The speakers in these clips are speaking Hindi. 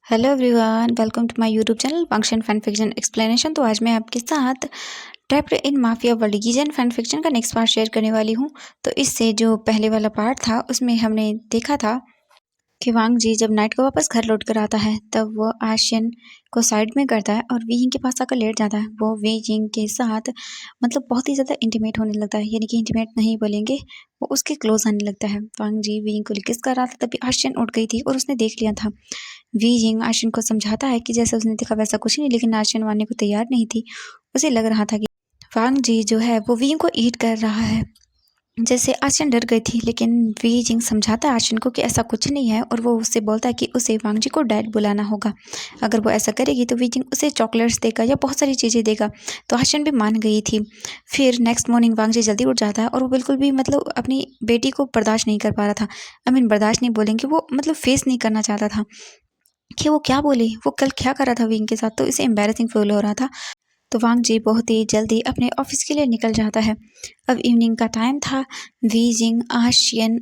Hello everyone, welcome to my YouTube channel function fan fiction explanation. तो आज मैं आपके साथ trapped in mafia world legend fan fiction का नेक्स्ट पार्ट शेयर करने वाली हूँ। तो इससे जो पहले वाला पार्ट था उसमें हमने देखा था कि वांग जी जब नाइट को वापस घर लौट कर आता है तब वो आशियन को साइड में करता है और वी यिंग के पास आकर लेट जाता है। वो वी यिंग के साथ मतलब बहुत ही ज़्यादा इंटीमेट होने लगता है, यानी कि इंटीमेट नहीं बोलेंगे, वो उसके क्लोज आने लगता है। वांग जी वी यिंग को किस कर रहा था तभी आशियन उठ गई थी और उसने देख लिया था। वी यिंग आशियन को समझाता है कि जैसा उसने देखा वैसा कुछ नहीं, लेकिन आशियन मानने को तैयार नहीं थी। उसे लग रहा था कि वांग जी जो है वो वी यिंग को ईट कर रहा है। जैसे आशियन डर गई थी, लेकिन वी जिंग समझाता है आशियन को कि ऐसा कुछ नहीं है और वो उससे बोलता है कि उसे वांग जी को डैड बुलाना होगा। अगर वो ऐसा करेगी तो वी जिंग उसे चॉकलेट्स देगा या बहुत सारी चीज़ें देगा। तो आशियन भी मान गई थी। फिर नेक्स्ट मॉर्निंग वांग जी जल्दी उठ जाता है और वो बिल्कुल भी मतलब अपनी बेटी को बर्दाश्त नहीं कर पा रहा था। बर्दाश्त नहीं बोलेंगे, वो मतलब फेस नहीं करना चाहता था कि वो क्या बोले, वो कल क्या करा था विंग के साथ। तो इसे एम्बेरसिंग फील हो रहा था। तो वांग जी बहुत ही जल्दी अपने ऑफिस के लिए निकल जाता है। अब इवनिंग का टाइम था। वी जिंग आशियन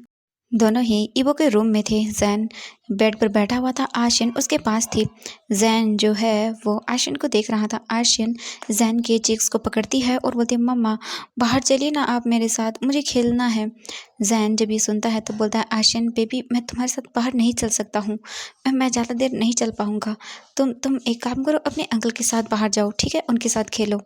दोनों ही इवो के रूम में थे। जैन बेड पर बैठा हुआ था, आशियन उसके पास थी। जैन जो है वो आशियन को देख रहा था। आशियन जैन के चीक्स को पकड़ती है और बोलती है, मम्मा बाहर चलिए ना आप मेरे साथ, मुझे खेलना है। जैन जब ये सुनता है तो बोलता है, आशियन बेबी मैं तुम्हारे साथ बाहर नहीं चल सकता हूँ, मैं ज़्यादा देर नहीं चल पाऊँगा। तुम एक काम करो, अपने अंकल के साथ बाहर जाओ, ठीक है, उनके साथ खेलो।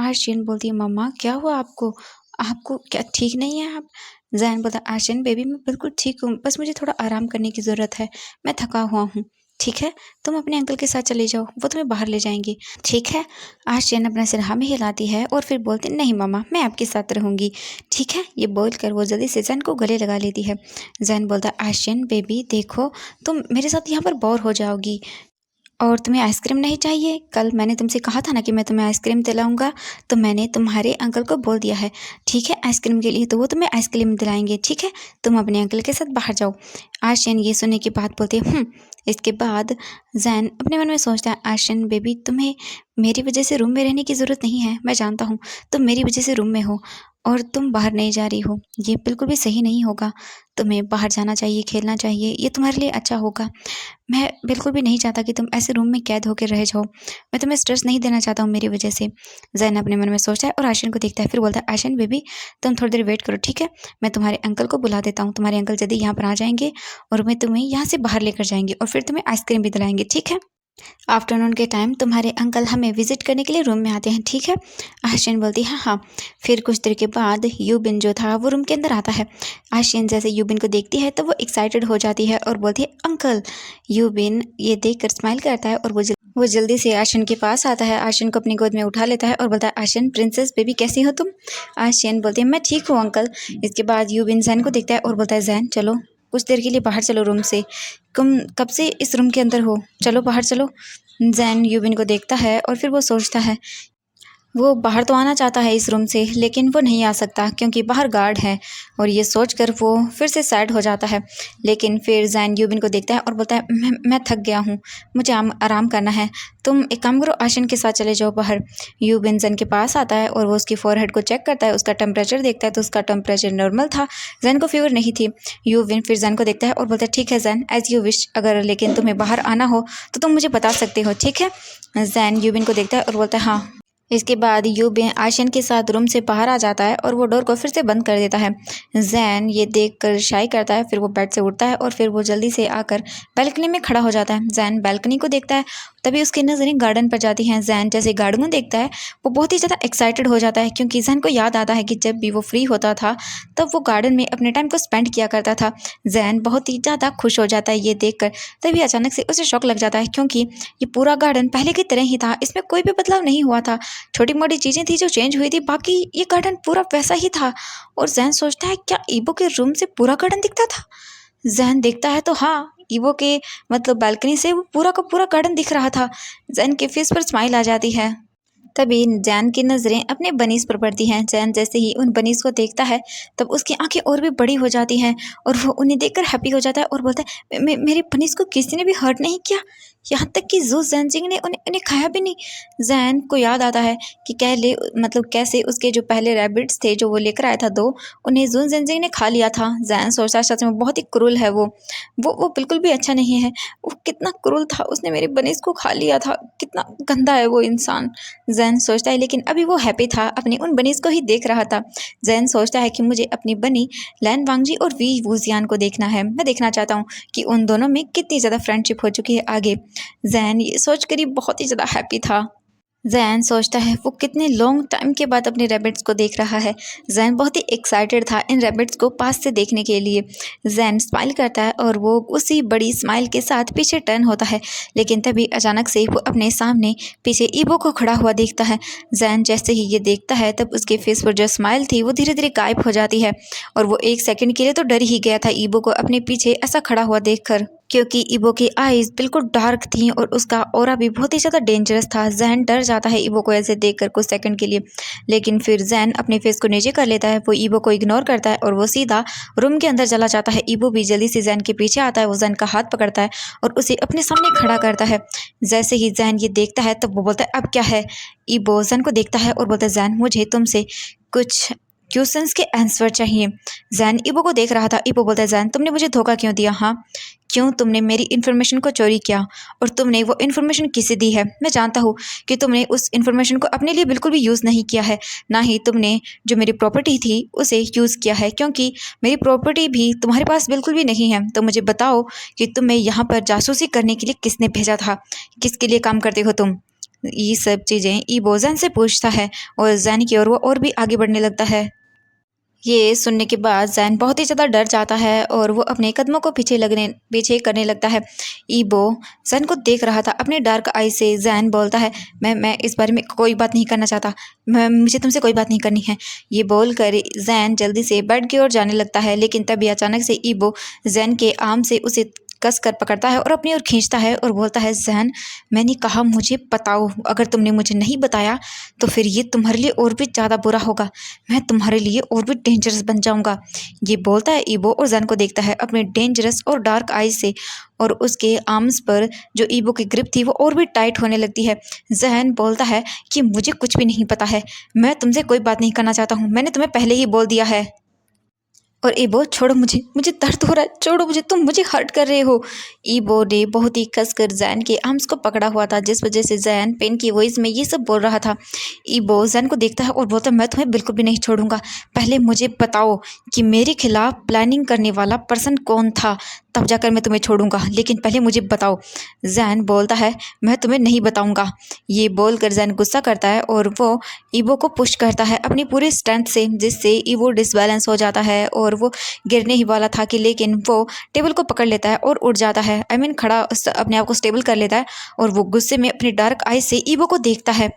आशियन बोलती है, मम्मा क्या हुआ आपको, आपको क्या ठीक नहीं है आप? जैन बोलता है, आशियन बेबी मैं बिल्कुल ठीक हूँ, बस मुझे थोड़ा आराम करने की ज़रूरत है, मैं थका हुआ हूँ। ठीक है, तुम अपने अंकल के साथ चले जाओ, वो तुम्हें बाहर ले जाएंगे। ठीक है। आशियन अपना सिर हाँ में हिलाती है और फिर बोलती, नहीं मम्मा मैं आपके साथ रहूँगी। ठीक है, ये बोलकर वो जल्दी से जैन को गले लगा लेती है। जैन बोलता है, आशियन बेबी देखो, तुम मेरे साथ यहाँ पर बोर हो जाओगी और तुम्हें आइसक्रीम नहीं चाहिए। कल मैंने तुमसे कहा था ना कि मैं तुम्हें आइसक्रीम दिलाऊंगा, तो मैंने तुम्हारे अंकल को बोल दिया है। ठीक है, आइसक्रीम के लिए, तो वो तुम्हें आइसक्रीम दिलाएंगे। ठीक है, तुम अपने अंकल के साथ बाहर जाओ। आशियन ये सुनने की बात बोलती है। इसके बाद जैन अपने मन में सोचता है, आशियन बेबी तुम्हें मेरी वजह से रूम में रहने की ज़रूरत नहीं है, मैं जानता हूँ तुम मेरी वजह से रूम में हो और तुम बाहर नहीं जा रही हो, ये बिल्कुल भी सही नहीं होगा। तुम्हें बाहर जाना चाहिए, खेलना चाहिए, ये तुम्हारे लिए अच्छा होगा। मैं बिल्कुल भी नहीं चाहता कि तुम ऐसे रूम में कैद होकर रह जाओ, मैं तुम्हें स्ट्रेस नहीं देना चाहता हूँ मेरी वजह से। जैन अपने मन में सोचता है और आशियन को देखता है, फिर बोलता है, आशियन बेबी तुम थोड़ी देर वेट करो, ठीक है, मैं तुम्हारे अंकल को बुला देता हूँ। तुम्हारे अंकल जल्दी यहाँ पर आ जाएंगे और मैं तुम्हें यहाँ से बाहर लेकर जाएंगे और फिर तुम्हें आइसक्रीम भी दिलाएंगे। ठीक है, आफ्टरनून के टाइम तुम्हारे अंकल हमें विजिट करने के लिए रूम में आते हैं। ठीक है, आशियन बोलती है, हाँ। फिर कुछ देर के बाद यूबिन जो था वो रूम के अंदर आता है। आशियन जैसे यूबिन को देखती है तो वो एक्साइटेड हो जाती है और बोलती है, अंकल। यूबिन ये देखकर स्माइल करता है और वो जल्दी से आशियन के पास आता है, आशियन को अपनी गोद में उठा लेता है और बोलता है, आशियन प्रिंसेस बेबी कैसी हो तुम? आशियन बोलती है, मैं ठीक हूँ अंकल। इसके बाद यूबिन जैन को देखता है और बोलता है, जैन चलो कुछ देर के लिए बाहर चलो रूम से, तुम कब से इस रूम के अंदर हो, चलो बाहर चलो। जैन यूबिन को देखता है और फिर वो सोचता है, वो बाहर तो आना चाहता है इस रूम से, लेकिन वो नहीं आ सकता क्योंकि बाहर गार्ड है। और ये सोचकर वो फिर से सैड हो जाता है। लेकिन फिर जैन यूबिन को देखता है और बोलता है, मैं थक गया हूँ, मुझे आराम करना है, तुम एक काम करो, आशियन के साथ चले जाओ बाहर। यूबिन जैन के पास आता है और वो उसकी फोरहेड को चेक करता है, उसका टेम्परेचर देखता है तो उसका टेम्परेचर नॉर्मल था, जैन को फीवर नहीं थी। यूबिन फिर जैन को देखता है और बोलता है, ठीक है जैन, एज यू विश, अगर लेकिन तुम्हें बाहर आना हो तो तुम मुझे बता सकते हो। ठीक है, जैन यूबिन को देखता है और बोलता है, हाँ। इसके बाद यूबिन आशियन के साथ रूम से बाहर आ जाता है और वो डोर को फिर से बंद कर देता है। जैन ये देखकर शाई करता है, फिर वो बेड से उठता है और फिर वो जल्दी से आकर बैल्कनी में खड़ा हो जाता है। जैन बैल्कनी को देखता है, तभी उसकी नज़रें गार्डन पर जाती हैं। जैन जैसे गार्डन को देखता है वो बहुत ही ज़्यादा एक्साइटेड हो जाता है, क्योंकि जैन को याद आता है कि जब भी वो फ्री होता था तब वो गार्डन में अपने टाइम को स्पेंड किया करता था। जैन बहुत ही ज़्यादा खुश हो जाता है ये देखकर। तभी अचानक से उसे शौक लग जाता है, क्योंकि ये पूरा गार्डन पहले की तरह ही था, इसमें कोई भी बदलाव नहीं हुआ था। छोटी मोटी चीज़ें थी जो चेंज हुई थी, बाकी ये गार्डन पूरा वैसा ही था। और जैन सोचता है, क्या ईबो के रूम से पूरा गार्डन दिखता था? जैन देखता है तो हाँ, ईवो के मतलब बालकनी से वो पूरा का पूरा गार्डन दिख रहा था। जैन के फेस पर स्माइल आ जाती है। तभी जैन की नज़रें अपने बनीज पर पड़ती हैं। जैन जैसे ही उन बनीज को देखता है तब उसकी आंखें और भी बड़ी हो जाती हैं और वो उन्हें देखकर हैप्पी हो जाता है और बोलता है, मेरे बनीज को किसी ने भी हर्ट नहीं किया, यहाँ तक कि जू ज़ेनजिंग ने उन्हें उन्हें खाया भी नहीं। जैन को याद आता है कि कैसे उसके जो पहले रैबिट्स थे जो वो लेकर आया था दो, उन्हें जू ज़ेनजिंग ने खा लिया था। जैन सोचता है सच में बहुत ही क्रूर है वो बिल्कुल भी अच्छा नहीं है। वो कितना क्रूर था, उसने मेरे बनीज को खा लिया था, कितना गंदा है वो इंसान। जैन सोचता है, लेकिन अभी वो हैप्पी था, अपनी उन बनीज को ही देख रहा था। जैन सोचता है कि मुझे अपनी बनी लैन वांगजी और वी वूजियान को देखना है। मैं देखना चाहता हूँ कि उन दोनों में कितनी ज़्यादा फ्रेंडशिप हो चुकी है आगे। जैन ये सोचकर ही बहुत ही ज़्यादा हैप्पी था। जैन सोचता है वो कितने लॉन्ग टाइम के बाद अपने रैबिट्स को देख रहा है। जैन बहुत ही एक्साइटेड था इन रैबिट्स को पास से देखने के लिए। जैन स्माइल करता है और वो उसी बड़ी स्माइल के साथ पीछे टर्न होता है, लेकिन तभी अचानक से वो अपने सामने पीछे ईबो को खड़ा हुआ देखता है। जैन जैसे ही ये देखता है तब उसके फेस पर जो स्माइल थी वो धीरे धीरे गायब हो जाती है और वो एक सेकंड के लिए तो डर ही गया था ईबो को अपने पीछे ऐसा खड़ा हुआ देखकर, क्योंकि ईबो की आईज बिल्कुल डार्क थी और उसका ऑरा भी बहुत ही ज़्यादा डेंजरस था। जैन डर जाता है ईबो को ऐसे देखकर कुछ सेकंड के लिए, लेकिन फिर जैन अपने फेस को नीचे कर लेता है। वो ईबो को इग्नोर करता है और वो सीधा रूम के अंदर चला जाता है। ईबो भी जल्दी से जैन के पीछे आता है। वो जैन का हाथ पकड़ता है और उसे अपने सामने खड़ा करता है। जैसे ही जैन ये देखता है तब वो बोलता है, अब क्या है। ईबो जैन को देखता है और बोलता है, जैन मुझे तुमसे कुछ क्वेश्चंस के आंसर चाहिए। जैन ईबो को देख रहा था। ईबो बोलता है, जैन तुमने मुझे धोखा क्यों दिया? हाँ, क्यों तुमने मेरी इन्फॉर्मेशन को चोरी किया और तुमने वो इन्फॉर्मेशन किसे दी है? मैं जानता हूँ कि तुमने उस इन्फॉर्मेशन को अपने लिए बिल्कुल भी यूज़ नहीं किया है, ना ही तुमने जो मेरी प्रॉपर्टी थी उसे यूज़ किया है, क्योंकि मेरी प्रॉपर्टी भी तुम्हारे पास बिल्कुल भी नहीं है। तो मुझे बताओ कि तुम्हें यहाँ पर जासूसी करने के लिए किसने भेजा था, किसके लिए काम करते हो तुम? ये सब चीज़ें ईबो जैन से पूछता है और जैन की ओर वो और भी आगे बढ़ने लगता है। ये सुनने के बाद जैन बहुत ही ज़्यादा डर जाता है और वो अपने कदमों को पीछे करने लगता है। ईबो जैन को देख रहा था अपने डार्क आई से। जैन बोलता है, मैं इस बारे में कोई बात नहीं करना चाहता, मुझे तुमसे कोई बात नहीं करनी है। ये बोल कर जैन जल्दी से बेड की ओर जाने लगता है, लेकिन तभी अचानक से ईबो जैन के आर्म से उसे कस कर पकड़ता है और अपनी ओर खींचता है और बोलता है, जैन मैंने कहा मुझे बताओ, अगर तुमने मुझे नहीं बताया तो फिर ये तुम्हारे लिए और भी ज़्यादा बुरा होगा, मैं तुम्हारे लिए और भी डेंजरस बन जाऊंगा। ये बोलता है ईबो और जैन को देखता है अपने डेंजरस और डार्क आईज से और उसके आर्म्स पर जो ईबो की ग्रिप थी वो और भी टाइट होने लगती है। जैन बोलता है कि मुझे कुछ भी नहीं पता है, मैं तुमसे कोई बात नहीं करना चाहता हूँ, मैंने तुम्हें पहले ही बोल दिया है। और ईबो, छोड़ो मुझे, मुझे दर्द हो रहा है, छोड़ो मुझे, तुम मुझे हर्ट कर रहे हो। ईबो ने बहुत ही कसकर जैन के आर्म्स को पकड़ा हुआ था, जिस वजह से जैन पेन की वॉइस में ये सब बोल रहा था। ईबो जैन को देखता है और बोलता है, मैं तुम्हें बिल्कुल भी नहीं छोड़ूंगा, पहले मुझे बताओ कि मेरे खिलाफ प्लानिंग करने वाला पर्सन कौन था, तब जाकर मैं तुम्हें छोड़ूंगा, लेकिन पहले मुझे बताओ। जैन बोलता है, मैं तुम्हें नहीं बताऊंगा। ये बोलकर जैन गुस्सा करता है और वो ईबो को पुश करता है अपनी पूरी स्ट्रेंथ से, जिससे ईबो डिसबैलेंस हो जाता है और वो गिरने ही वाला था कि लेकिन वो टेबल को पकड़ लेता है और उठ जाता है। खड़ा अपने आप को स्टेबल कर लेता है और वो गुस्से में अपनी डार्क आई से ईबो को देखता है।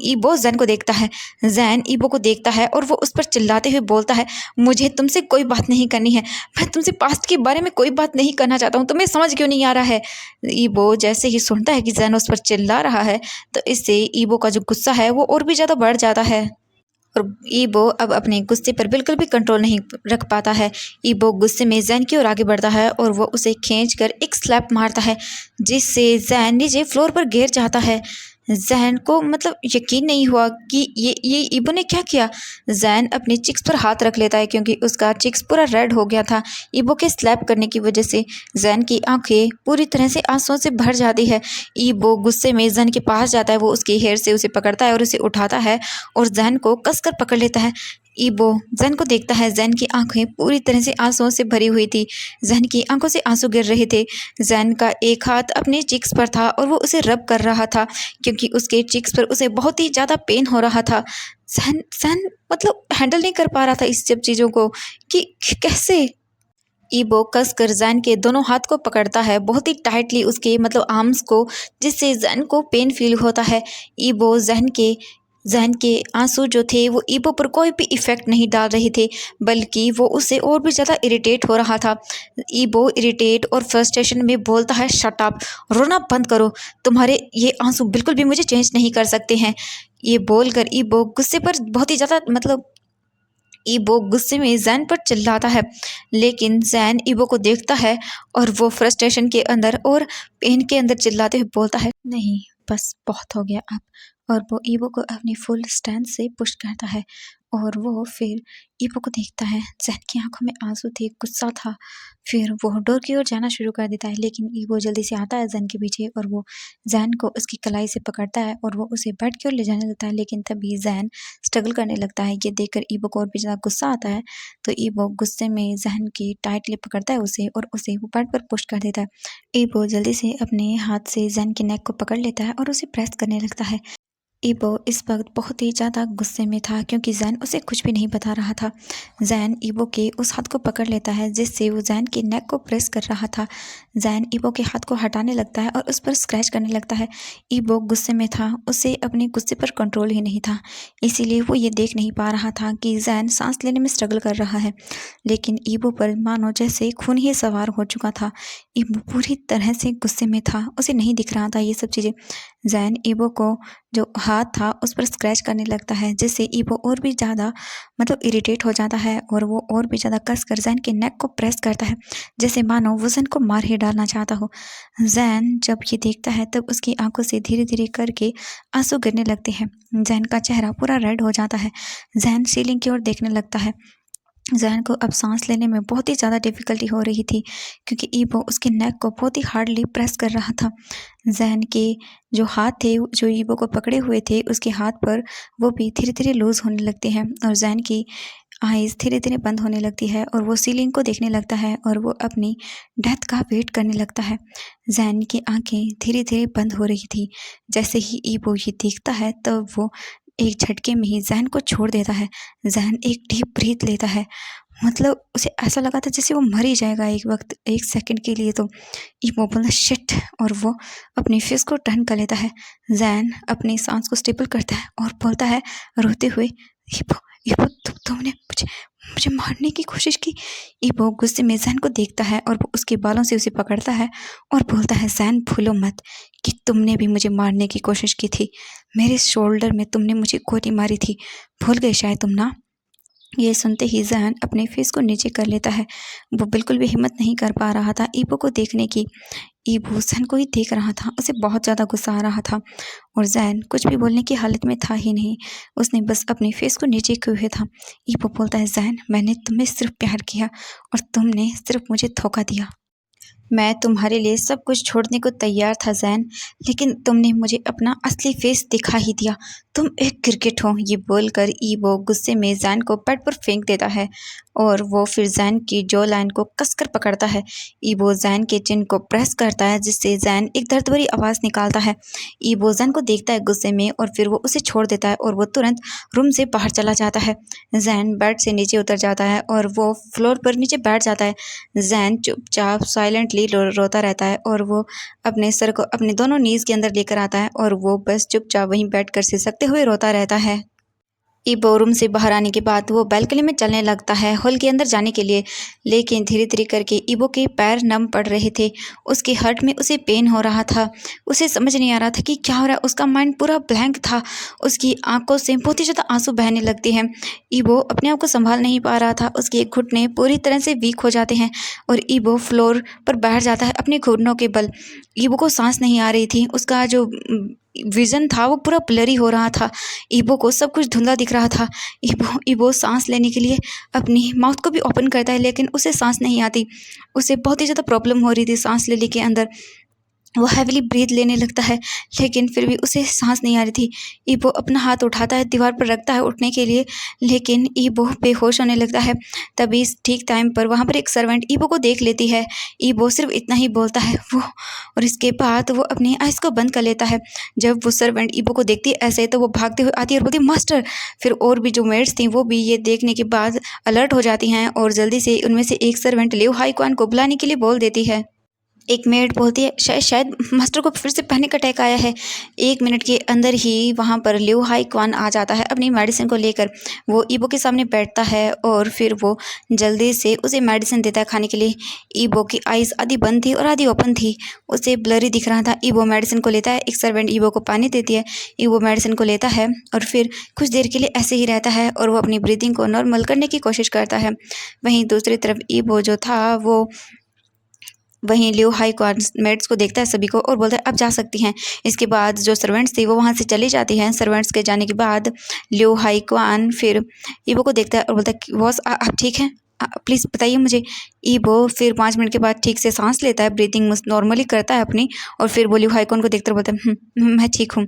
ईबो जैन को देखता है। जैन ईबो को देखता है और वो उस पर चिल्लाते हुए बोलता है, मुझे तुमसे कोई बात नहीं करनी है, मैं तुमसे पास्ट के बारे में कोई बात नहीं करना चाहता हूँ, तुम्हें समझ क्यों नहीं आ रहा है। ईबो जैसे ही सुनता है कि जैन उस पर चिल्ला रहा है तो इससे ईबो का जो गुस्सा है वो और भी ज़्यादा बढ़ जाता है और ईबो अब अपने गुस्से पर बिल्कुल भी कंट्रोल नहीं रख पाता है। ईबो गुस्से में जैन की ओर आगे बढ़ता है और वो उसे खींचकर एक स्लैप मारता है, जिससे जैन नीचे फ्लोर पर गिर जाता है। जैन को यकीन नहीं हुआ कि ये ईबो ने क्या किया। जैन अपने चिक्स पर हाथ रख लेता है क्योंकि उसका चिक्स पूरा रेड हो गया था ईबो के स्लैप करने की वजह से। जैन की आंखें पूरी तरह से आंसुओं से भर जाती है। ईबो गुस्से में जैन के पास जाता है, वो उसके हेयर से उसे पकड़ता है और उसे उठाता है और जैन को कसकर पकड़ लेता है। ईबो जैन को देखता है, जैन की आंखें पूरी तरह से आंसुओं से भरी हुई थी, जैन की आंखों से आंसू गिर रहे थे। जैन का एक हाथ अपने चिक्स पर था और वो उसे रब कर रहा था क्योंकि उसके चिक्स पर उसे बहुत ही ज़्यादा पेन हो रहा था। जैन जैन हैंडल नहीं कर पा रहा था इस सब चीज़ों को कि कैसे। ईबो कसकर जैन के दोनों हाथ को पकड़ता है बहुत ही टाइटली, उसके आर्म्स को, जिससे जैन को पेन फील होता है। ईबो जैन के जैन के आंसू जो थे वो ईबो पर कोई भी इफ़ेक्ट नहीं डाल रहे थे, बल्कि वो उससे और भी ज़्यादा इरिटेट हो रहा था। ईबो इरिटेट और फ्रस्ट्रेशन में बोलता है, शट अप, रोना बंद करो, तुम्हारे ये आंसू बिल्कुल भी मुझे चेंज नहीं कर सकते हैं। ये बोलकर ईबो गुस्से पर बहुत ही ज़्यादा ईबो गुस्से में जैन पर चिल्लाता है, लेकिन जैन ईबो को देखता है और वो फ्रस्ट्रेशन के अंदर और पेन के अंदर चिल्लाते हुए बोलता है, नहीं, बस बहुत हो गया अब। और वो ईबो को अपनी फुल स्ट्रेंथ से पुश करता है और वो फिर ईबो को देखता है। जैन की आंखों में आंसू थे, गुस्सा था। फिर वो डोर की ओर जाना शुरू कर देता है, लेकिन ईबो जल्दी से आता है जैन के पीछे और वो जैन को उसकी कलाई से पकड़ता है और वो उसे बेड की ओर ले जाने लगता है, लेकिन तभी जैन स्ट्रगल करने लगता है। ये देखकर ईबो को और भी ज़्यादा गुस्सा आता है, तो ईबो गुस्से में जैन की टाइटली पकड़ता है उसे और उसे वो बेड पर पुश कर देता है। ईबो जल्दी से अपने हाथ से जैन के नेक को पकड़ लेता है और उसे प्रेस करने लगता है। ईबो इस वक्त बहुत ही ज़्यादा गुस्से में था, क्योंकि जैन उसे कुछ भी नहीं बता रहा था। जैन ईबो के उस हाथ को पकड़ लेता है जिससे वो जैन के नेक को प्रेस कर रहा था। जैन ईबो के हाथ को हटाने लगता है और उस पर स्क्रैच करने लगता है। ईबो गुस्से में था, उसे अपने गुस्से पर कंट्रोल ही नहीं था, इसीलिए वो ये देख नहीं पा रहा था कि जैन सांस लेने में स्ट्रगल कर रहा है। लेकिन ईबो पर मानो जैसे खून ही सवार हो चुका था। ईबो पूरी तरह से गुस्से में था, उसे नहीं दिख रहा था ये सब चीज़ें। जैन ईबो को जो हाथ था उस पर स्क्रैच करने लगता है, जिससे ईबो और भी ज़्यादा इरिटेट हो जाता है और वो और भी ज़्यादा कसकर जैन के नेक को प्रेस करता है, जैसे मानो वो जैन को मार ही डालना चाहता हो। जैन जब ये देखता है तब उसकी आंखों से धीरे धीरे करके आंसू गिरने लगते हैं। जैन का चेहरा पूरा रेड हो जाता है। जैन सीलिंग की ओर देखने लगता है। जैन को अब सांस लेने में बहुत ही ज़्यादा डिफ़िकल्टी हो रही थी, क्योंकि ईबो उसके नेक को बहुत ही हार्डली प्रेस कर रहा था। जैन के जो हाथ थे जो ईबो को पकड़े हुए थे उसके हाथ पर, वो भी धीरे धीरे लूज़ होने लगते हैं और जैन की आइज़ धीरे धीरे बंद होने लगती है और वो सीलिंग को देखने लगता है और वो अपनी डेथ का वेट करने लगता है। जैन की आंखें धीरे धीरे बंद हो रही थी। जैसे ही ईबो ये देखता है तब वो एक झटके में ही जैन को छोड़ देता है। जैन एक डीप ब्रीथ लेता है, उसे ऐसा लगा था जैसे वो मर ही जाएगा एक वक्त, एक सेकंड के लिए तो। ईबो बोलता शिट, और वो अपनी फेस को टर्न कर लेता है। जैन अपनी सांस को स्टेबल करता है और बोलता है रोते हुए, ईबो ईबो तुमने मुझे मुझे मारने की कोशिश की। ईबो गुस्से में जैन को देखता है और वो उसके बालों से उसे पकड़ता है और बोलता है, जैन भूलो मत कि तुमने भी मुझे मारने की कोशिश की थी। मेरे शोल्डर में तुमने मुझे गोली मारी थी, भूल गए शायद तुम ना। ये सुनते ही जैन अपने फेस को नीचे कर लेता है। वो बिल्कुल भी हिम्मत नहीं कर पा रहा था ईबो को देखने की। ईबो जैन को ही देख रहा था, उसे बहुत ज़्यादा गुस्सा आ रहा था और जैन कुछ भी बोलने की हालत में था ही नहीं। उसने बस अपने फेस को नीचे किए हुए था। ईबो बोलता है, जैन मैंने तुम्हें सिर्फ प्यार किया और तुमने सिर्फ मुझे धोखा दिया। मैं तुम्हारे लिए सब कुछ छोड़ने को तैयार था जैन, लेकिन तुमने मुझे अपना असली फेस दिखा ही दिया। तुम एक क्रिकेट हो। ये बोलकर ईबो गुस्से में जैन को बेड पर फेंक देता है और वो फिर जैन की जॉ लाइन को कसकर पकड़ता है। ईबो जैन के चिन को प्रेस करता है, जिससे जैन एक दर्द भरी आवाज़ निकालता है। ईबो जैन को देखता है गुस्से में और फिर वो उसे छोड़ देता है और वो तुरंत रूम से बाहर चला जाता है। जैन बेड से नीचे उतर जाता है और वो फ्लोर पर नीचे बैठ जाता है। जैन चुपचाप साइलेंटली रोता रहता है और वो अपने सर को अपने दोनों नीज़ के अंदर लेकर आता है और वो बस चुपचाप वहीं बैठकर सिसकते हुए रोता रहता है। ईबो रूम से बाहर आने के बाद वो बालकनी में चलने लगता है हॉल के अंदर जाने के लिए, लेकिन धीरे धीरे करके ईबो के पैर नम पड़ रहे थे। उसके हार्ट में उसे पेन हो रहा था। उसे समझ नहीं आ रहा था कि क्या हो रहा है। उसका माइंड पूरा ब्लैंक था। उसकी आंखों से बहुत ही ज़्यादा आंसू बहने लगते हैं। ईबो अपने आप को संभाल नहीं पा रहा था। उसके घुटने पूरी तरह से वीक हो जाते हैं और ईबो फ्लोर पर बैठ जाता है अपने घुटनों के बल। ईबो को सांस नहीं आ रही थी। उसका जो विज़न था वो पूरा ब्लरी हो रहा था। ईबो को सब कुछ धुंधला दिख रहा था। ईबो सांस लेने के लिए अपनी माउथ को भी ओपन करता है, लेकिन उसे सांस नहीं आती। उसे बहुत ही ज़्यादा प्रॉब्लम हो रही थी सांस लेने के अंदर। वो हैविली ब्रीथ लेने लगता है, लेकिन फिर भी उसे सांस नहीं आ रही थी। ईबो अपना हाथ उठाता है, दीवार पर रखता है उठने के लिए, लेकिन ईबो बेहोश होने लगता है। तभी ठीक टाइम पर वहाँ पर एक सर्वेंट ईबो को देख लेती है। ईबो सिर्फ इतना ही बोलता है वो, और इसके बाद वो अपनी आइज़ को बंद कर लेता है। जब वो सर्वेंट ईबो को देखती है ऐसे, तो वो भागते हुए आती है और बोलती है, मास्टर। फिर और भी जो मेड्स थी वो भी ये देखने के बाद अलर्ट हो जाती हैं और जल्दी से उनमें से एक सर्वेंट लिऊ हाई क्वान को बुलाने के लिए बोल देती है। एक मेड बोलती है शायद मास्टर को फिर से पैनिक अटैक आया है। 1 मिनट के अंदर ही वहाँ पर लिऊ हाई क्वान आ जाता है अपनी मेडिसिन को लेकर। वो ईबो के सामने बैठता है और फिर वो जल्दी से उसे मेडिसिन देता है खाने के लिए। ईबो की आइज़ आधी बंद थी और आधी ओपन थी, उसे ब्लरी दिख रहा था। ईबो मेडिसिन को लेता है, एक सर्वेंट ईबो को पानी देती है। ईबो मेडिसिन को लेता है और फिर कुछ देर के लिए ऐसे ही रहता है और वो अपनी ब्रीथिंग को नॉर्मल करने की कोशिश करता है। वहीं दूसरी तरफ ईबो जो था वो वहीं लिऊ हाई क्वान मेड्स को देखता है सभी को और बोलता है अब जा सकती हैं। इसके बाद जो सर्वेंट्स थी वो वहाँ से चली जाती हैं। सर्वेंट्स के जाने के बाद लिऊ हाई क्वान फिर ईबो को देखता है और बोलता है बॉस आप ठीक हैं, प्लीज़ बताइए मुझे। ईबो फिर 5 मिनट के बाद ठीक से सांस लेता है, ब्रीथिंग नॉर्मली करता है अपनी और फिर वो लिऊ हाई क्वान को देखते हुए बोलता है मैं ठीक हूँ।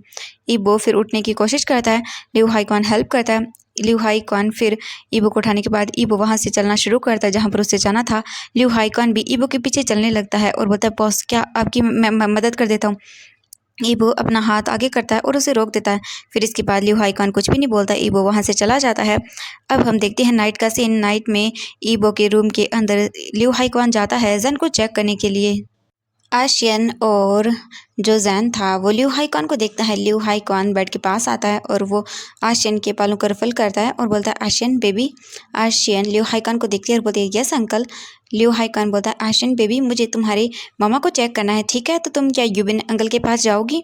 ईबो फिर उठने की कोशिश करता है, लिऊ हाई क्वान हेल्प करता है। लिऊ हाई क्वान फिर ईबो को उठाने के बाद ईबो वहाँ से चलना शुरू करता है जहाँ पर उसे जाना था। लिऊ हाई क्वान भी ईबो के पीछे चलने लगता है और बोलता है बॉस क्या आपकी मैं मदद कर देता हूँ। ईबो अपना हाथ आगे करता है और उसे रोक देता है। फिर इसके बाद लिऊ हाई क्वान कुछ भी नहीं बोलता, ईबो वहाँ से चला जाता है। अब हम देखते हैं नाइट का सीन। नाइट में ईबो के रूम के अंदर लिऊ हाई क्वान जाता है जैन को चेक करने के लिए। आशियन और जो जैन था वो लिऊ हाई क्वान को देखता है। लिऊ हाई क्वान बेड के पास आता है और वो आशियन के बालों को रफल करता है और बोलता है आशियन बेबी। आशियन लिऊ हाई क्वान को देखती है और बोलती है yes uncle. Liu Hai Kwan बोलता है आशियन बेबी मुझे तुम्हारे मामा को चेक करना है, ठीक है तो तुम क्या यूबिन अंकल के पास जाओगी।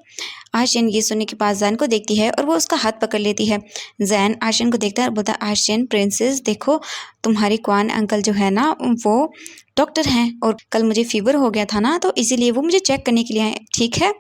आशियन ये सुनने के बाद जैन को देखती है और वो उसका हाथ पकड़ लेती है। जैन आशियन को देखता है और बोलता है आशियन प्रिंसेस देखो तुम्हारे क्वान अंकल जो है ना वो डॉक्टर हैं और कल मुझे फीवर हो गया था ना तो इसीलिए वो मुझे चेक करने के लिए आए, ठीक है।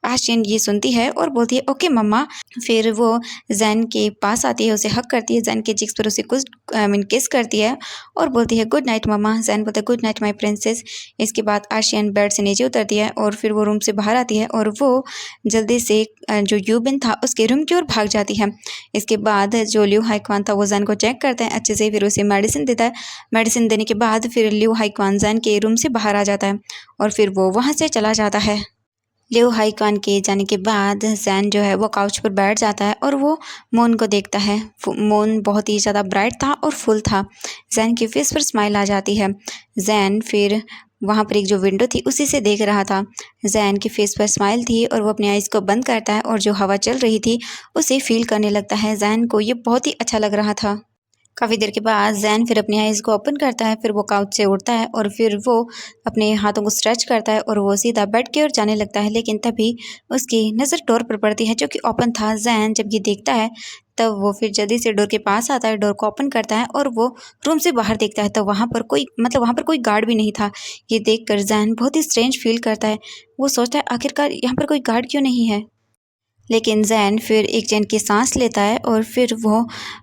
आशियन ये सुनती है और बोलती है ओके मम्मा। फिर वो जैन के पास आती है, उसे हक करती है, जैन के चिक्स पर उसे कुछ किस करती है और बोलती है गुड नाइट मम्मा। जैन बोलता है गुड नाइट माय प्रिंसेस। इसके बाद आशियन बेड से नीचे उतरती है और फिर वो रूम से बाहर आती है और वो जल्दी से जो यूबिन था उसके रूम की ओर भाग जाती है। इसके बाद जो लिऊ हाई क्वान था वो जैन को चेक करता है अच्छे से, फिर उसे मेडिसिन देता है। मेडिसिन देने के बाद फिर लिऊ हाई क्वान जैन के रूम से बाहर आ जाता है और फिर वो वहाँ से चला जाता है। लिऊ हाई क्वान के जाने के बाद जैन जो है वो काउच पर बैठ जाता है और वो मून को देखता है। मून बहुत ही ज़्यादा ब्राइट था और फुल था। जैन के फेस पर स्माइल आ जाती है। जैन फिर वहाँ पर एक जो विंडो थी उसी से देख रहा था। जैन के फेस पर स्माइल थी और वो अपने आइज़ को बंद करता है और जो हवा चल रही थी उसे फील करने लगता है। जैन को ये बहुत ही अच्छा लग रहा था। काफ़ी देर के बाद जैन फिर अपनी आइज़ को ओपन करता है, फिर वो काउच से उठता है और फिर वो अपने हाथों को स्ट्रेच करता है और वो सीधा बेड की ओर जाने लगता है। लेकिन तभी उसकी नज़र डोर पर पड़ती है जो कि ओपन था। जैन जब ये देखता है तब वो फिर जल्दी से डोर के पास आता है, डोर को ओपन करता है और वो रूम से बाहर देखता है तो वहाँ पर कोई गार्ड भी नहीं था। ये देखकर जैन बहुत ही स्ट्रेंज फील करता है। वो सोचता है आखिरकार यहाँ पर कोई गार्ड क्यों नहीं है। लेकिन जैन फिर एक चैन की सांस लेता है और फिर वो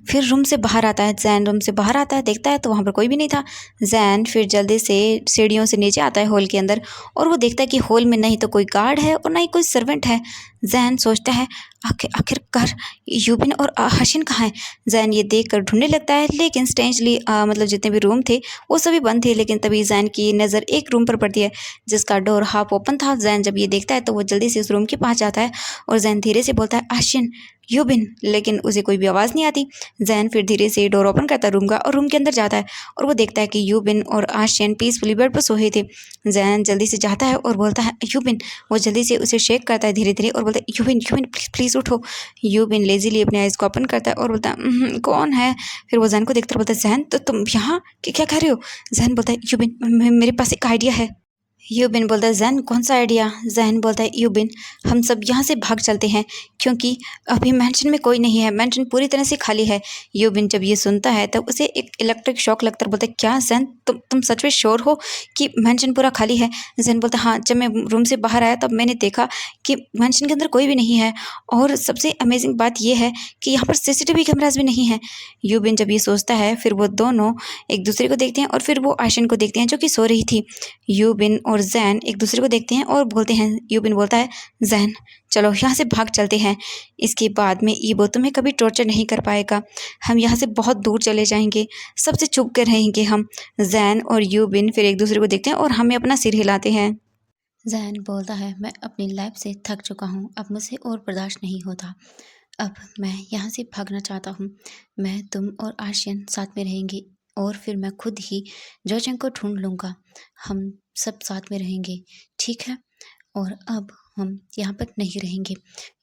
फिर रूम से बाहर आता है। जैन रूम से बाहर आता है, देखता है तो वहाँ पर कोई भी नहीं था। जैन फिर जल्दी से सीढ़ियों से नीचे आता है हॉल के अंदर और वो देखता है कि हॉल में नहीं तो कोई गार्ड है और ना ही कोई सर्वेंट है। जैन सोचता है आखिरकार यूबिन और हशिन कहाँ हैं। जैन ये देख कर ढूंढने लगता है लेकिन स्ट्रेंजली मतलब जितने भी रूम थे वो सभी बंद थे। लेकिन तभी जैन की नज़र एक रूम पर पड़ती है जिसका डोर हाफ ओपन था। जैन जब ये देखता है तो वो जल्दी से उस रूम के पास जाता है और जैन धीरे से बोलता है आशिन यूबिन, लेकिन उसे कोई भी आवाज़ नहीं आती। जैन फिर धीरे से डोर ओपन करता है रूम का और रूम के अंदर जाता है और वो देखता है कि यूबिन और आशियन पीसफुली बेड पर सोए थे। जैन जल्दी से जाता है और बोलता है यूबिन। वो जल्दी से उसे शेक करता है धीरे धीरे और बोलता है यूबिन यूबिन प्लीज़ प्लीज़ उठो। यूबिन लेजीली अपने आइज़ को ओपन करता है और बोलता है कौन है। फिर वो जैन को देखता बोलता है जैन तो तुम यहाँ क्या कर रहे हो। जैन बोलता है यूबिन मेरे पास एक आइडिया है। यूबिन बोलता है जैन कौन सा आइडिया। जैन बोलता है यूबिन हम सब यहाँ से भाग चलते हैं क्योंकि अभी मेंशन में कोई नहीं है, मेंशन पूरी तरह से खाली है। यूबिन जब ये सुनता है तब उसे एक इलेक्ट्रिक शॉक लगता है। बोलता है क्या जैन तुम सच में श्योर हो कि मेंशन पूरा खाली है। जैन बोलता है हाँ, जब मैं रूम से बाहर आया तब मैंने देखा कि मेंशन के अंदर कोई भी नहीं है और सबसे अमेजिंग बात यह है कि यहाँ पर सीसीटीवी कैमराज भी नहीं है। यूबिन जब ये सोचता है फिर वो दोनों एक दूसरे को देखते हैं और फिर वो आशिन को देखते हैं जो कि सो रही थी। यूबिन और जैन एक दूसरे को देखते हैं और बोलते हैं, यूबिन बोलता है जैन चलो यहाँ से भाग चलते हैं, इसके बाद में ईबो तुम्हें कभी टॉर्चर नहीं कर पाएगा, हम यहाँ से बहुत दूर चले जाएंगे, सबसे छुप कर रहेंगे हम। जैन और यूबिन फिर एक दूसरे को देखते हैं और हमें अपना सिर हिलाते हैं। जैन बोलता है मैं अपनी लाइफ से थक चुका हूँ, अब मुझसे और बर्दाश्त नहीं होता, अब मैं यहाँ से भागना चाहता हूँ। मैं तुम और आशियन साथ में रहेंगे और फिर मैं खुद ही जोचेंग को ढूंढ लूँगा। हम सब साथ में रहेंगे, ठीक है? और अब हम यहाँ पर नहीं रहेंगे।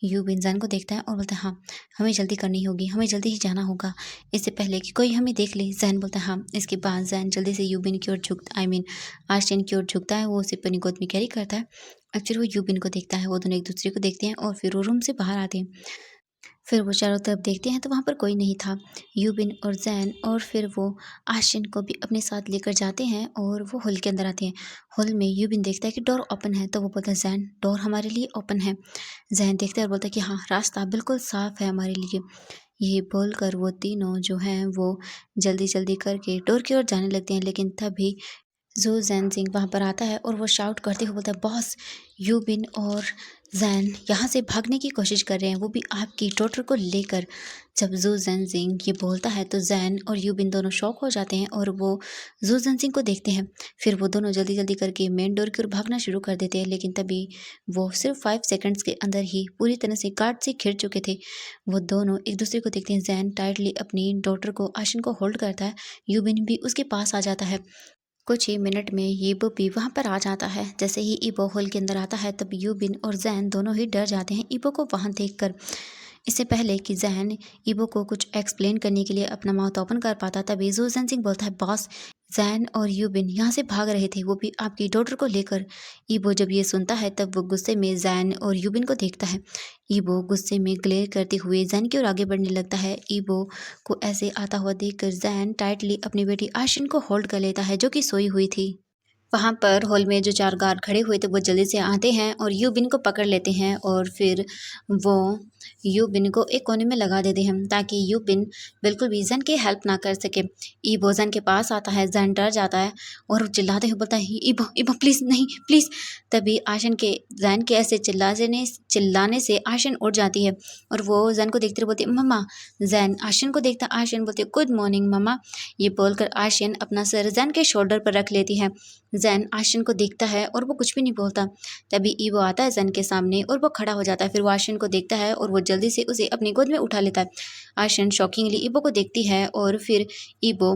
यूबिन ज़ैन को देखता है और बोलता है हाँ, हमें जल्दी करनी होगी, हमें जल्दी ही जाना होगा, इससे पहले कि कोई हमें देख ले। ज़ैन बोलता है हाँ। इसके बाद ज़ैन जल्दी से यूबिन की ओर आशिन की ओर झुकता है। वो उसे अपनी गोद में कैरी करता है और फिर वो यूबिन को देखता है। वो दोनों एक दूसरे को देखते हैं और फिर वो रूम से बाहर आते हैं। फिर वो चारों तरफ देखते हैं तो वहाँ पर कोई नहीं था। यूबिन और ज़ैन और फिर वो आशिन को भी अपने साथ लेकर जाते हैं और वो हॉल के अंदर आते हैं। हॉल में यूबिन देखता है कि डोर ओपन है, तो वो बोलता है ज़ैन, डोर हमारे लिए ओपन है। ज़ैन देखता है और बोलता है कि हाँ, रास्ता बिल्कुल साफ है हमारे लिए। ये बोलकर वो तीनों जो हैं वो जल्दी जल्दी करके डोर की ओर जाने लगते हैं। लेकिन तभी ज़ू ज़ेनज़िंग वहाँ पर आता है और वो शाउट करते हुए बोलता है, बॉस, यूबिन और ज़ैन यहाँ से भागने की कोशिश कर रहे हैं, वो भी आपकी डॉटर को लेकर। जब ज़ू ज़ेनज़िंग ये बोलता है तो ज़ैन और यूबिन दोनों शॉक हो जाते हैं और वो ज़ू ज़ेनज़िंग को देखते हैं। फिर वो दोनों जल्दी जल्दी करके मेन डोर की ओर भागना शुरू कर देते हैं। लेकिन तभी वो सिर्फ 5 सेकंड्स के अंदर ही पूरी तरह से गार्ड से घिर चुके थे। वो दोनों एक दूसरे को देखते हैं। ज़ैन टाइटली अपनी डॉटर को आशिन को होल्ड करता है। यूबिन भी उसके पास आ जाता है। कुछ ही मिनट में ईबो भी वहाँ पर आ जाता है। जैसे ही ईबो हॉल के अंदर आता है तब यूबिन और ज़ैन दोनों ही डर जाते हैं ईबो को वहाँ देखकर। इससे पहले कि ज़ैन ईबो को कुछ एक्सप्लेन करने के लिए अपना माउथ ओपन कर पाता तभी ज़ू ज़ेनज़िंग बोलता है, बॉस, ज़ैन और यूबिन यहाँ से भाग रहे थे, वो भी आपकी डॉटर को लेकर। ईबो जब ये सुनता है तब वो गुस्से में ज़ैन और यूबिन को देखता है। ईबो गुस्से में ग्लेयर करते हुए ज़ैन की ओर आगे बढ़ने लगता है। ईबो को ऐसे आता हुआ देखकर ज़ैन टाइटली अपनी बेटी आशिन को होल्ड कर लेता है, जो कि सोई हुई थी। वहाँ पर हॉल में जो 4 गार्ड खड़े हुए थे वो जल्दी से आते हैं और यूबिन को पकड़ लेते हैं और फिर वो यूबिन को एक कोने में लगा देते हैं ताकि यूबिन बिल्कुल भी ज़ैन की हेल्प ना कर सके। ईबो ज़ैन के पास आता है। ज़ैन डर जाता है और वो चिल्लाते हुए बोलता है, ईबो ईबो प्लीज़ नहीं, प्लीज़। तभी आशिन के ज़ैन के ऐसे चिल्लाने से आशिन उठ जाती है और वो ज़ैन को देखते हुए बोलती है, मम्मा। ज़ैन आशिन को देखता है। आशिन बोलती है, गुड मॉर्निंग मम्मा। ये बोलकर आशिन अपना सर ज़ैन के शोल्डर पर रख लेती है। ज़ैन आशिन को देखता है और वो कुछ भी नहीं बोलता। तभी ईबो आता है ज़ैन के सामने और वो खड़ा हो जाता है। फिर वो आशिन को देखता है और वो जल्दी से उसे अपनी गोद में उठा लेता है। आशिन शॉकिंगली ईबो को देखती है और फिर ईबो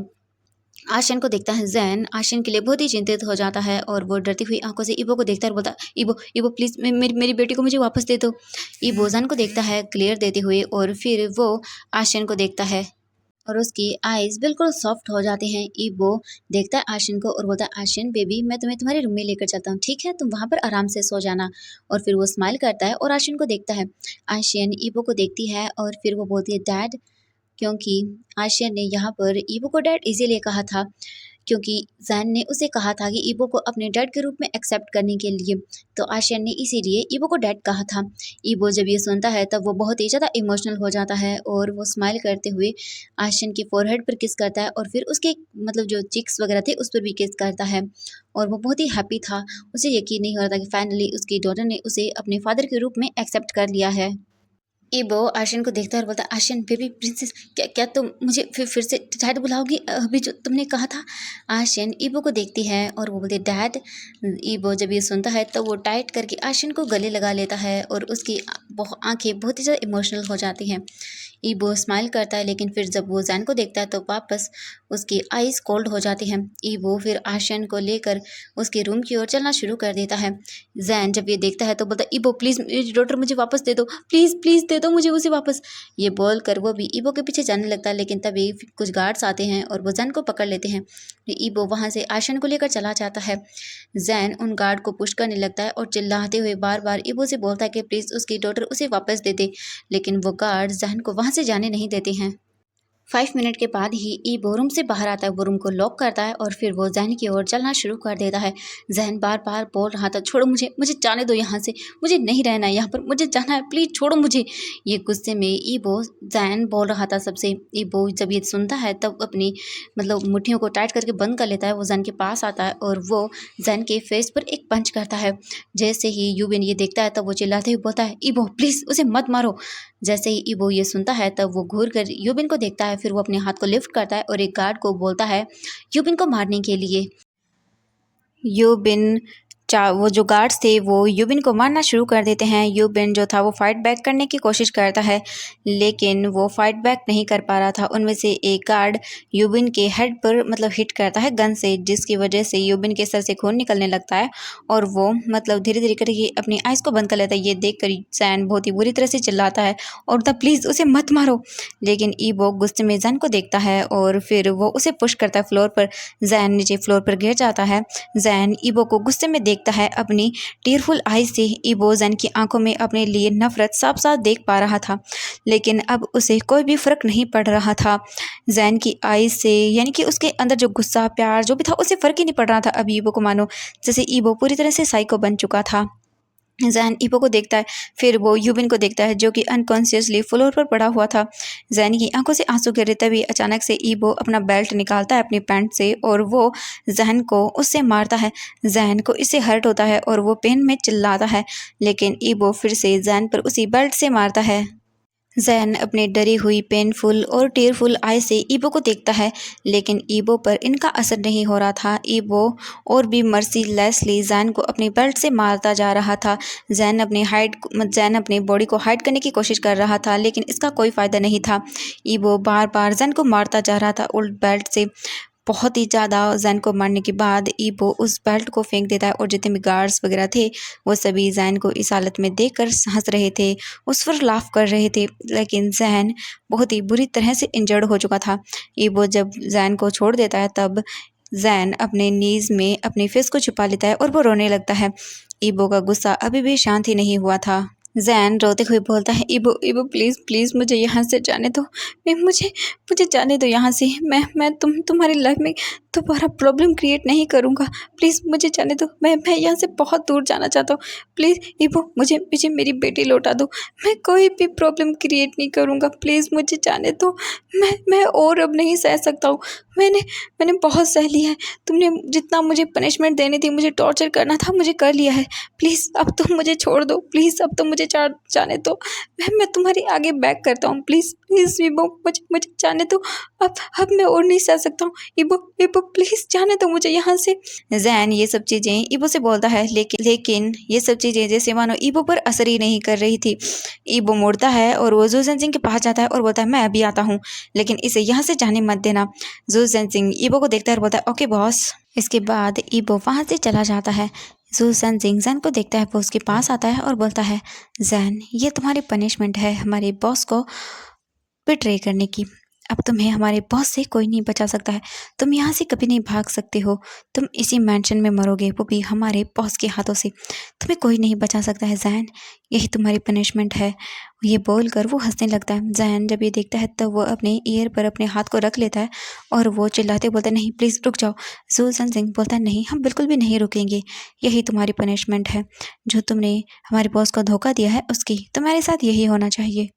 आशिन को देखता है। ज़ैन आशिन के लिए बहुत ही चिंतित हो जाता है और वो डरती हुई आंखों से ईबो को देखता है और बोलता है, ईबो ईबो प्लीज़ मेरी बेटी को मुझे वापस दे दो। ईबो ज़ैन को देखता है क्लियर देते हुए और फिर वो आशिन को देखता है और उसकी आईज़ बिल्कुल सॉफ्ट हो जाते हैं। ईबो देखता है आशिन को और बोलता है, आशिन बेबी, मैं तुम्हें तुम्हारे रूम में लेकर चलता हूँ, ठीक है? तुम वहाँ पर आराम से सो जाना। और फिर वो स्माइल करता है और आशिन को देखता है। आशिन ईबो को देखती है और फिर वो बोलती है, डैड, क्योंकि आशिया ने यहाँ पर ईबो को डैड इसीलिए कहा था क्योंकि ज़ैन ने उसे कहा था कि ईबो को अपने डैड के रूप में एक्सेप्ट करने के लिए, तो आशिया ने इसीलिए ईबो को डैड कहा था। ईबो जब ये सुनता है तब वो बहुत ही ज़्यादा इमोशनल हो जाता है और वो स्माइल करते हुए आशियन के फोरहेड पर किस करता है और फिर उसके मतलब जो चिक्स वगैरह थे उस पर भी किस करता है और वो बहुत ही हैप्पी था। उसे यकीन नहीं हो रहा था कि फाइनली उसकी डॉटर ने उसे अपने फादर के रूप में एक्सेप्ट कर लिया है। ईबो आशियन को देखता है और बोलता है, आशियन बेबी प्रिंसेस, क्या क्या तुम मुझे फिर से डैड बुलाओगी अभी जो तुमने कहा था? आशियन ईबो को देखती है और वो बोलती है, डैड। ईबो जब ये सुनता है तो वो टाइट करके आशियन को गले लगा लेता है और उसकी आंखें बहुत ही ज़्यादा इमोशनल हो जाती हैं। ईबो स्माइल करता है लेकिन फिर जब वो ज़ैन को देखता है तो वापस उसकी आइज़ कोल्ड हो जाती हैं। ईबो फिर आशियन को लेकर उसके रूम की ओर चलना शुरू कर देता है। ज़ैन जब ये देखता है तो बोलता है, ईबो प्लीज़ मेरी डॉटर मुझे वापस दे दो, प्लीज़ प्लीज़ दे दो मुझे उसे वापस। ये बोलकर वो भी ईबो के पीछे जाने लगता है लेकिन तभी कुछ गार्ड्स आते हैं और वो ज़ैन को पकड़ लेते हैं। ईबो वहाँ से आशियन को लेकर चला जाता है। ज़ैन उन गार्ड को पुश करने लगता है और चिल्लाते हुए बार बार ईबो से बोलता है कि प्लीज़ उसकी डॉटर उसे वापस दे दे, लेकिन वो गार्ड ज़ैन को वहाँ से जाने नहीं देते हैं। 5 मिनट के बाद ही ईबो रूम से बाहर आता है। वो रूम को लॉक करता है और फिर वो ज़ैन की ओर चलना शुरू कर देता है। ज़ैन बार बार बोल रहा था, छोड़ो मुझे, मुझे जाने दो यहाँ से, मुझे नहीं रहना है यहाँ पर, मुझे जाना है, प्लीज़ छोड़ो मुझे। ये गुस्से में ईबो ज़ैन बोल रहा था सबसे। ईबो जब ये सुनता है तब अपनी मतलब मुट्ठियों को टाइट करके बंद कर लेता है। वो ज़ैन के पास आता है और वो ज़ैन के फेस पर एक पंच करता है। जैसे ही यूबिन ये देखता है तब वो चिल्लाते हुए बोलता है, ईबो प्लीज़ उसे मत मारो। जैसे ही ईबो ये सुनता है तब वो घूर कर यूबिन को देखता है। फिर वो अपने हाथ को लिफ्ट करता है और एक गार्ड को बोलता है यूबिन को मारने के लिए। यूबिन वो जो गार्ड्स थे वो यूबिन को मारना शुरू कर देते हैं। यूबिन जो था वो फाइट बैक करने की कोशिश करता है, लेकिन वो फाइट बैक नहीं कर पा रहा था। उनमें से एक गार्ड यूबिन के हेड पर मतलब हिट करता है गन से, जिसकी वजह से यूबिन के सर से खून निकलने लगता है और वो मतलब धीरे धीरे करके अपनी आइज़ को बंद कर लेता है। ये देख कर जैन बहुत ही बुरी तरह से चिल्लाता है और द प्लीज़ उसे मत मारो, लेकिन ईबो गुस्से में जैन को देखता है और फिर वो उसे पुश करता है फ्लोर पर। जैन नीचे फ्लोर पर गिर जाता है। जैन ईबो को गुस्से में देखता है। अपनी टीयरफुल आइज से ईबो जैन की आंखों में अपने लिए नफरत साफ साफ देख पा रहा था, लेकिन अब उसे कोई भी फर्क नहीं पड़ रहा था। जैन की आइज से यानी कि उसके अंदर जो गुस्सा प्यार जो भी था उसे फर्क ही नहीं पड़ रहा था। अब ईबो को मानो जैसे ईबो पूरी तरह से साइको बन चुका था। जैन ईबो को देखता है, फिर वो यूबिन को देखता है जो कि अनकॉन्शियसली फ्लोर पर पड़ा हुआ था। जैन की आंखों से आंसू गिर रहे, तभी अचानक से ईबो अपना बेल्ट निकालता है अपनी पैंट से और वो जैन को उससे मारता है। जैन को इससे हर्ट होता है और वो पेन में चिल्लाता है, लेकिन ईबो फिर से जैन पर उसी बेल्ट से मारता है। जैन अपने डरी हुई पेनफुल और टीयरफुल आई से ईबो को देखता है, लेकिन ईबो पर इनका असर नहीं हो रहा था। ईबो और भी मर्सीलेसली जैन को अपनी बेल्ट से मारता जा रहा था। जैन अपनी बॉडी को हाइड करने की कोशिश कर रहा था, लेकिन इसका कोई फ़ायदा नहीं था। ईबो बार बार जैन को मारता जा रहा था उल्ट बेल्ट से। बहुत ही ज़्यादा जैन को मारने के बाद ईबो उस बेल्ट को फेंक देता है और जितने भी गार्ड्स वगैरह थे वो सभी जैन को इस हालत में देखकर हंस रहे थे, उस पर लाफ कर रहे थे, लेकिन जैन बहुत ही बुरी तरह से इंजर्ड हो चुका था। ईबो जब जैन को छोड़ देता है तब जैन अपने नीज़ में अपने फेस को छुपा लेता है और वो रोने लगता है। ईबो का गुस्सा अभी भी शांत ही नहीं हुआ था। जैन रोते हुए बोलता है, ईबो ईबो प्लीज़ प्लीज़ मुझे यहाँ से जाने दो। मुझे जाने दो यहाँ से। मैं तुम्हारी लाइफ में दोबारा प्रॉब्लम क्रिएट नहीं करूँगा। प्लीज़ मुझे जाने दो। मैं यहाँ से बहुत दूर जाना चाहता हूँ। प्लीज़ ईबो मुझे मुझे मेरी बेटी लौटा दो। मैं कोई भी प्रॉब्लम क्रिएट नहीं करूँगा। प्लीज़ मुझे जाने दो। मैं और अब नहीं सह सकता हूँ। मैंने बहुत सह लिया है। तुमने जितना मुझे पनिशमेंट देनी थी, मुझे टॉर्चर करना था, मुझे कर लिया है। प्लीज़ अब तुम मुझे छोड़ दो। प्लीज़ अब तुम मुझे जाने दो। मैं तुम्हारी आगे बैक करता हूँ। प्लीज़ प्लीज़ ईबो मुझे जाने दो। अब मैं और नहीं सह सकता हूँ। ईबो प्लीज़ जाने दो मुझे यहाँ से। जैन ये सब चीज़ें ईबो से बोलता है, लेकिन ये सब चीज़ें जैसे मानो ईबो पर असर ही नहीं कर रही थी। ईबो मुड़ता है और वो जू सेंसिंग के पास जाता है और बोलता है, मैं अभी आता हूँ, लेकिन इसे यहाँ से जाने मत देना। जू सेंसिंग ईबो को देखता है और बोलता है, ओके बॉस। इसके बाद ईबो वहाँ से चला जाता है। जू सेंसिंग जैन को देखता है, वो उसके पास आता है और बोलता है, जैन ये तुम्हारी पनिशमेंट है हमारे बॉस को बिट्रे करने की। अब तुम्हें हमारे बॉस से कोई नहीं बचा सकता है। तुम यहाँ से कभी नहीं भाग सकते हो। तुम इसी मैंशन में मरोगे, वो भी हमारे बॉस के हाथों से। तुम्हें कोई नहीं बचा सकता है जैन, यही तुम्हारी पनिशमेंट है। ये बोलकर वो हंसने लगता है। जैन जब ये देखता है तब वो अपने ईयर पर अपने हाथ को रख लेता है और वो चिल्लाते बोलता है, नहीं प्लीज़ रुक जाओ। जू सेंसिंग बोलता है, नहीं हम बिल्कुल भी नहीं रुकेंगे, यही तुम्हारी पनिशमेंट है। जो तुमने हमारे बॉस को धोखा दिया है उसकी तुम्हारे साथ यही होना चाहिए।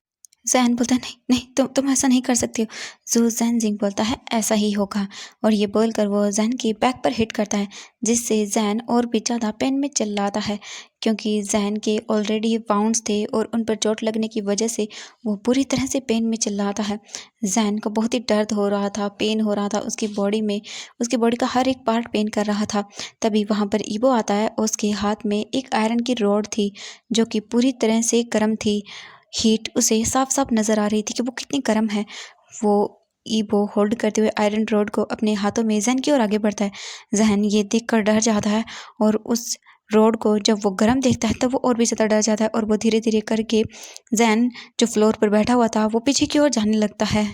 जैन बोलता है, नहीं नहीं तुम ऐसा नहीं कर सकती हो। जू सेंसिंग बोलता है, ऐसा ही होगा, और ये बोलकर वो जैन की बैक पर हिट करता है, जिससे जैन और भी ज़्यादा पेन में चिल्लाता है, क्योंकि जैन के ऑलरेडी वाउंड्स थे और उन पर चोट लगने की वजह से वो पूरी तरह से पेन में चिल्लाता है। जैन को बहुत ही दर्द हो रहा था, पेन हो रहा था उसकी बॉडी में, उसकी बॉडी का हर एक पार्ट पेन कर रहा था। तभी वहाँ पर ईबो आता है और उसके हाथ में एक आयरन की रॉड थी जो कि पूरी तरह से गर्म थी। हीट उसे साफ साफ नज़र आ रही थी कि वो कितनी गर्म है। वो ईबो होल्ड करते हुए आयरन रॉड को अपने हाथों में जैन की ओर आगे बढ़ता है। जैन ये देखकर डर जाता है और उस रॉड को जब वो गर्म देखता है तब वो और भी ज़्यादा डर जाता है और वो धीरे धीरे करके जैन जो फ्लोर पर बैठा हुआ था वो पीछे की ओर जाने लगता है।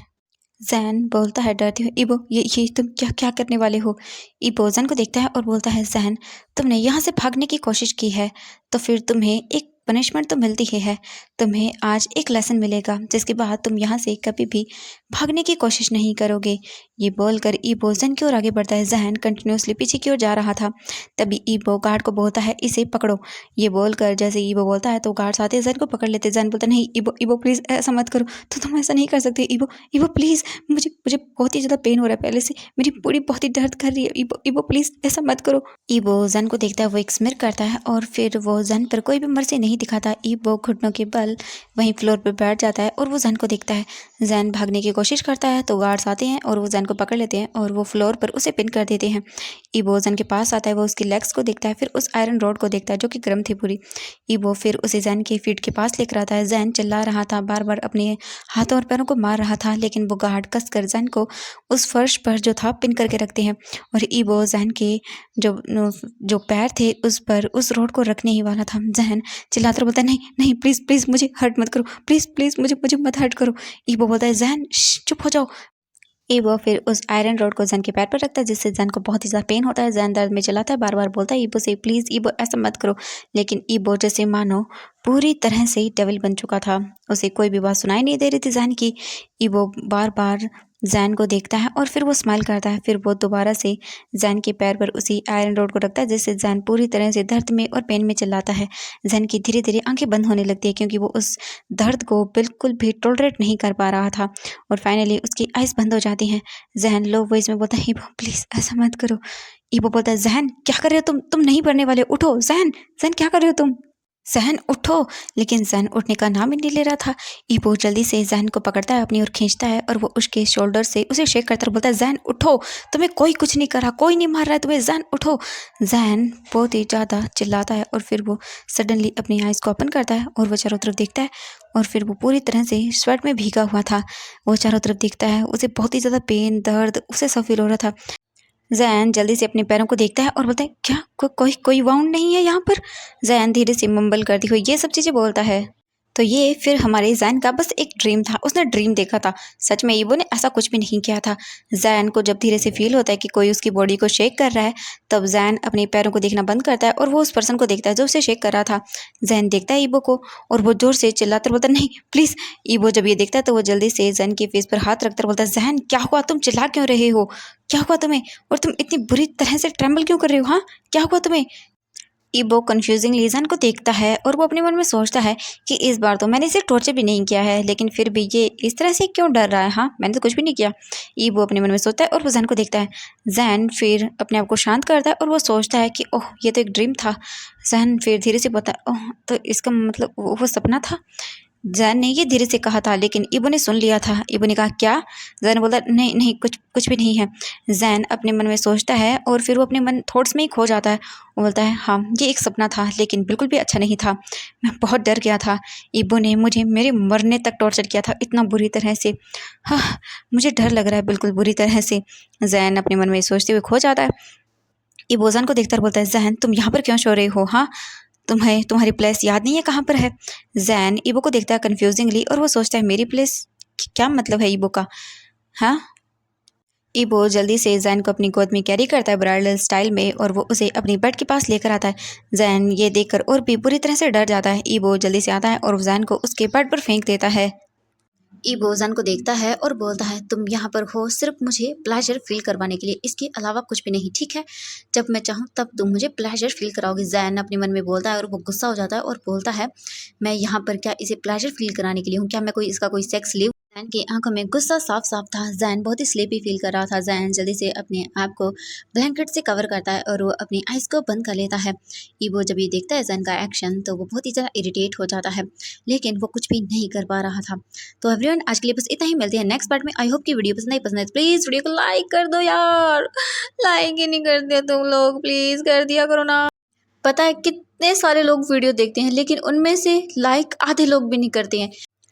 जैन बोलता है डरते हुए, ईबो ये तुम क्या क्या करने वाले हो। ईबो जैन को देखता है और बोलता है, जैन तुमने यहाँ से भागने की कोशिश की है तो फिर तुम्हें एक पनिशमेंट तो मिलती ही है। तुम्हें आज एक लेसन मिलेगा जिसके बाद तुम यहाँ से कभी भी भागने की कोशिश नहीं करोगे। ये बोलकर ईबो जैन की ओर आगे बढ़ता है। जैन कंटिन्यूसली पीछे की ओर जा रहा था। तभी ईबो गार्ड को बोलता है, इसे पकड़ो। ये बोलकर जैसे ईबो बोलता है तो गार्ड्स आते जैन को पकड़ लेते। जैन बोलता, नहीं ईबो प्लीज़ ऐसा मत करो, तो तुम ऐसा नहीं कर सकते। ईबो प्लीज़, मुझे बहुत ही ज़्यादा पेन हो रहा है पहले से, मेरी बॉडी बहुत ही दर्द कर रही है। ईबो प्लीज़ ऐसा मत करो। ईबो जैन को देखता है, वो एक स्मिर करता है और फिर वो जैन पर कोई भी मर्जी नहीं दिखाता। ईबो घुटनों के बल फिलहाल वहीं फ्लोर पर बैठ जाता है और वो जैन को देखता है। जैन भागने की कोशिश करता है तो गार्ड्स आते हैं और वो जैन को पकड़ लेते हैं और वो फ्लोर पर उसे पिन कर देते हैं। ईबो जैन के पास आता है, वो उसकी लेग्स को देखता है, फिर उस आयरन रॉड को देखता है जो कि गर्म थी पूरी। ईबो फिर उसे जैन के फीट के पास लेकर आता है। जैन चिल्ला रहा था, बार बार अपने हाथों और पैरों को मार रहा था, लेकिन वो गार्ड कसकर जैन को उस फर्श पर जो था पिन करके रखते हैं और ईबो जैन के जो पैर थे उस पर उस रोड को रखने ही वाला था। जैन चिल्लाकर बोलता है, नहीं नहीं, प्लीज़ प्लीज़ मुझे हर्ट मत करो, प्लीज़ प्लीज़ मुझे मुझे मत हर्ट करो। ईबो बोलता है, जैन चुप हो जाओ। ईबो फिर उस आयरन रॉड को जैन के पैर पर रखता है, जिससे जैन को बहुत ही ज़्यादा पेन होता है। जैन दर्द में चिल्लाता है, बार बार बोलता है ईबो से, प्लीज़ ईबो ऐसा मत करो। लेकिन ईबो जैसे मानो पूरी तरह से ही डेविल बन चुका था, उसे कोई भी बात सुनाई नहीं दे रही थी जैन की। ईबो बार बार जैन को देखता है और फिर वो स्माइल करता है। फिर वो दोबारा से जैन के पैर पर उसी आयरन रॉड को रखता है, जिससे जैन पूरी तरह से दर्द में और पेन में चिल्लाता है। जैन की धीरे धीरे आंखें बंद होने लगती है, क्योंकि वो उस दर्द को बिल्कुल भी टॉलरेट नहीं कर पा रहा था और फाइनली उसकी आइज़ बंद हो जाती हैं। जैन लो वॉइस में बोलता है, ईबो प्लीज़ ऐसा मत करो। ईबो बोलता है, जैन क्या कर रहे हो तुम नहीं मरने वाले, उठो। जैन जैन क्या कर रहे हो तुम, जैन उठो। लेकिन जैन उठने का नाम ही नहीं ले रहा था। ईबो जल्दी से जैन को पकड़ता है, अपनी ओर खींचता है और वो उसके शोल्डर से उसे शेक करता बोलता है, जैन उठो, तुम्हें कोई कुछ नहीं कर रहा, कोई नहीं मार रहा है तुम्हें, जैन उठो। जैन बहुत ही ज़्यादा चिल्लाता है और फिर वो सडनली अपनी आइज़ को ओपन करता है और वो चारों तरफ देखता है और फिर वो पूरी तरह से स्वेट में भीगा हुआ था। वो चारों तरफ देखता है, उसे बहुत ही ज़्यादा पेन, दर्द उसे सब फील हो रहा था। जैन जल्दी से अपने पैरों को देखता है और बोलता है, क्या कोई कोई वाउंड नहीं है यहाँ पर। जैन धीरे से मुंबल करती हुई ये सब चीज़ें बोलता है। तो ये फिर हमारे जैन का बस एक ड्रीम था, उसने ड्रीम देखा था। सच में ईबो ने ऐसा कुछ भी नहीं किया था। जैन को जब धीरे से फील होता है कि कोई उसकी बॉडी को शेक कर रहा है, तब जैन अपने पैरों को देखना बंद करता है और वो उस पर्सन को देखता है जो उसे शेक कर रहा था। जैन देखता है ईबो को और वो जोर से चिल्लाकर बोलता है, नहीं प्लीज़। ईबो जब ये देखता है तो वो जल्दी से जैन के फेस पर हाथ रखकर बोलता है, जैन क्या हुआ, तुम चिल्ला क्यों रहे हो, क्या हुआ तुम्हें, और तुम इतनी बुरी तरह से ट्रेम्बल क्यों कर रहे हो, हाँ क्या हुआ तुम्हें। ईबो कन्फ्यूजिंगली जैन को देखता है और वो अपने मन में सोचता है कि इस बार तो मैंने इसे टॉर्चर भी नहीं किया है, लेकिन फिर भी ये इस तरह से क्यों डर रहा है, हाँ मैंने तो कुछ भी नहीं किया। ईबो अपने मन में सोचता है और वो जैन को देखता है। जैन फिर अपने आप को शांत करता है और वो सोचता है कि ओह ये तो एक ड्रीम था। जैन फिर धीरे से बोलता है, ओह तो इसका मतलब वो सपना था। जैन ने ये धीरे से कहा था, लेकिन ईबो ने सुन लिया था। ईबो ने कहा, क्या। जैन बोलता, नहीं नहीं, कुछ कुछ भी नहीं है। जैन अपने मन में सोचता है और फिर वो अपने मन थॉट्स में ही खो जाता है। वो बोलता है, हाँ ये एक सपना था, लेकिन बिल्कुल भी अच्छा नहीं था, मैं बहुत डर गया था। ईबो ने मुझे मेरे मरने तक टॉर्चर किया था इतना बुरी तरह से, हाँ मुझे डर लग रहा है बिल्कुल बुरी तरह से। जैन अपने मन में सोचते हुए खो जाता है। ईबो जैन को देखकर बोलता है, जैन तुम यहाँ पर क्यों सो रहे हो, हाँ तुम्हें तुम्हारी प्लेस याद नहीं है कहाँ पर है। जैन ईबो को देखता है कन्फ्यूजिंगली और वो सोचता है, मेरी प्लेस, क्या मतलब है ईबो का, हाँ। ईबो जल्दी से जैन को अपनी गोद में कैरी करता है ब्राइडल स्टाइल में और वो उसे अपनी बेड के पास लेकर आता है। जैन ये देखकर और भी बुरी तरह से डर जाता है। ईबो जल्दी से आता है और जैन को उसके बेड पर फेंक देता है। ईबो जैन को देखता है और बोलता है, तुम यहाँ पर हो सिर्फ मुझे प्लेजर फील करवाने के लिए, इसके अलावा कुछ भी नहीं, ठीक है। जब मैं चाहूँ तब तुम मुझे प्लेजर फील कराओगे। जैन अपने मन में बोलता है और वो गुस्सा हो जाता है और बोलता है, मैं यहाँ पर क्या इसे प्लेजर फील कराने के लिए हूँ, क्या मैं कोई इसका कोई सेक्स लिव। जैन की आंखों में गुस्सा साफ साफ था। जैन बहुत ही स्लीपी फील कर रहा था। जैन जल्दी से अपने आप को ब्लैंकेट से कवर करता है और वो अपनी आइज़ को बंद कर लेता है। ईबो जब ये देखता है जैन का एक्शन तो वो बहुत ही ज़्यादा इरिटेट हो जाता है, लेकिन वो कुछ भी नहीं कर पा रहा था। तो एवरीवन आज के लिए बस इतना ही, मिलते हैं नेक्स्ट पार्ट में। आई होप कि वीडियो पसंद है प्लीज़ वीडियो को लाइक कर दो यार, लाइक ही नहीं करते तुम लोग, प्लीज़ कर दिया करो ना। पता है कितने सारे लोग वीडियो देखते हैं, लेकिन उनमें से लाइक आधे लोग भी नहीं करते हैं।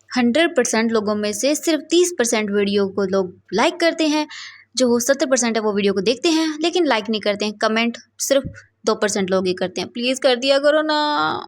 100% लोगों में से सिर्फ 30% वीडियो को लोग लाइक करते हैं, जो 70% है वो वीडियो को देखते हैं लेकिन लाइक नहीं करते हैं। कमेंट सिर्फ 2% लोग ही करते हैं, प्लीज़ कर दिया करो ना।